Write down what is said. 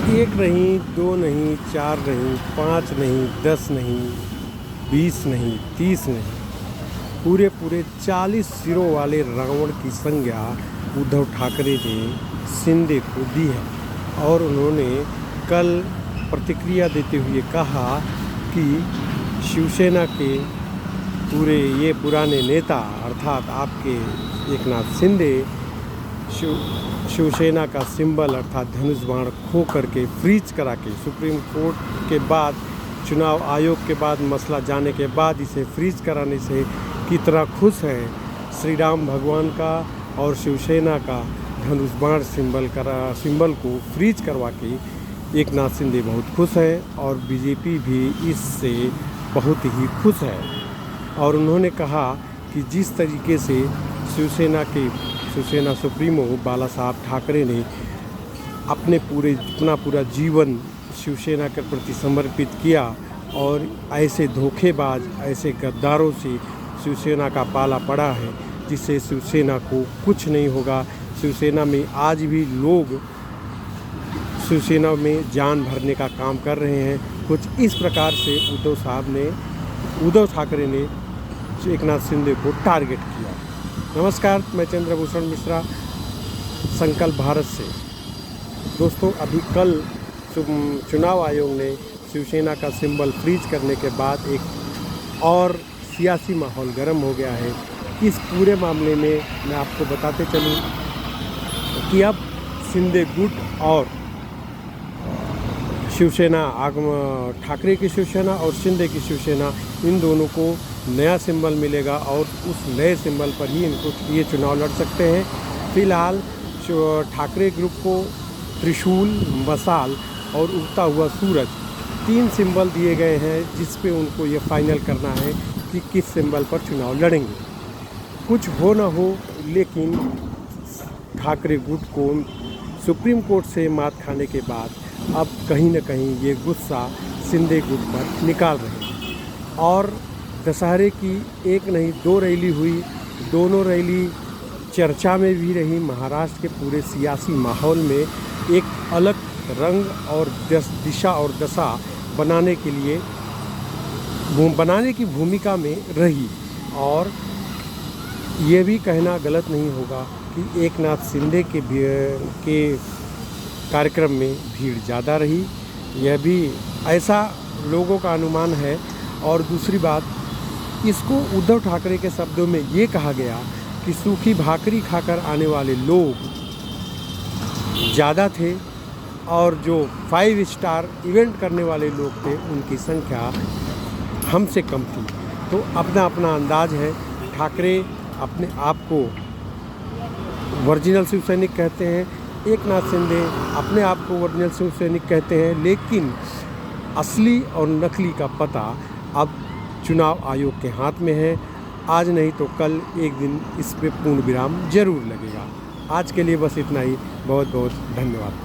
एक नहीं, दो नहीं, चार नहीं, 5 नहीं, 10 नहीं, 20 नहीं, 30 नहीं, पूरे 40 सिरों वाले रावण की संज्ञा उद्धव ठाकरे ने शिंदे को दी है। और उन्होंने कल प्रतिक्रिया देते हुए कहा कि शिवसेना के पूरे ये पुराने नेता अर्थात आपके एकनाथ शिंदे शिवसेना का सिंबल अर्थात धनुष बाण खो करके फ्रीज करा के सुप्रीम कोर्ट के बाद चुनाव आयोग के बाद मसला जाने के बाद इसे फ्रीज कराने से कितना खुश है श्री राम भगवान का और शिवसेना का धनुष बाण सिंबल को फ्रीज करवा के एकनाथ शिंदे बहुत खुश है और बीजेपी भी इससे बहुत ही खुश है। और उन्होंने कहा कि जिस तरीके से शिवसेना सुप्रीमो बाला साहब ठाकरे ने अपना पूरा जीवन शिवसेना के प्रति समर्पित किया और ऐसे धोखेबाज ऐसे गद्दारों से शिवसेना का पाला पड़ा है जिससे शिवसेना को कुछ नहीं होगा। शिवसेना में आज भी लोग शिवसेना में जान भरने का काम कर रहे हैं। कुछ इस प्रकार से उद्धव ठाकरे ने एकनाथ शिंदे को टारगेट किया। नमस्कार, मैं चंद्रभूषण मिश्रा संकल्प भारत से। दोस्तों, अभी कल चुनाव आयोग ने शिवसेना का सिंबल फ्रीज करने के बाद एक और सियासी माहौल गर्म हो गया है। इस पूरे मामले में मैं आपको बताते चलूं कि अब शिंदे गुट और शिवसेना ठाकरे की शिवसेना और शिंदे की शिवसेना इन दोनों को नया सिंबल मिलेगा और उस नए सिंबल पर ही इनको ये चुनाव लड़ सकते हैं। फिलहाल ठाकरे ग्रुप को त्रिशूल, मशाल और उगता हुआ सूरज 3 सिंबल दिए गए हैं जिस पे उनको ये फाइनल करना है कि किस सिंबल पर चुनाव लड़ेंगे। कुछ हो ना हो, लेकिन ठाकरे गुट को सुप्रीम कोर्ट से मात खाने के बाद अब कहीं न कहीं ये गुस्सा शिंदे गुट पर निकाल रहे हैं। और दशहरे की एक नहीं 2 रैली हुई, दोनों रैली चर्चा में भी रही। महाराष्ट्र के पूरे सियासी माहौल में एक अलग रंग और दिशा और दशा बनाने की भूमिका में रही। और ये भी कहना गलत नहीं होगा कि एकनाथ शिंदे के कार्यक्रम में भीड़ ज़्यादा रही। यह भी ऐसा लोगों का अनुमान है। और दूसरी बात, इसको उद्धव ठाकरे के शब्दों में ये कहा गया कि सूखी भाकरी खाकर आने वाले लोग ज़्यादा थे और जो 5 स्टार इवेंट करने वाले लोग थे उनकी संख्या हमसे कम थी। तो अपना अपना अंदाज है। ठाकरे अपने आप को ओरिजिनल शिव सैनिक कहते हैं, एकनाथ शिंदे अपने आप को ओरिजिनल शिव सैनिक कहते हैं। लेकिन असली और नकली का पता अब चुनाव आयोग के हाथ में है। आज नहीं तो कल एक दिन इस पे पूर्ण विराम जरूर लगेगा। आज के लिए बस इतना ही। बहुत बहुत धन्यवाद।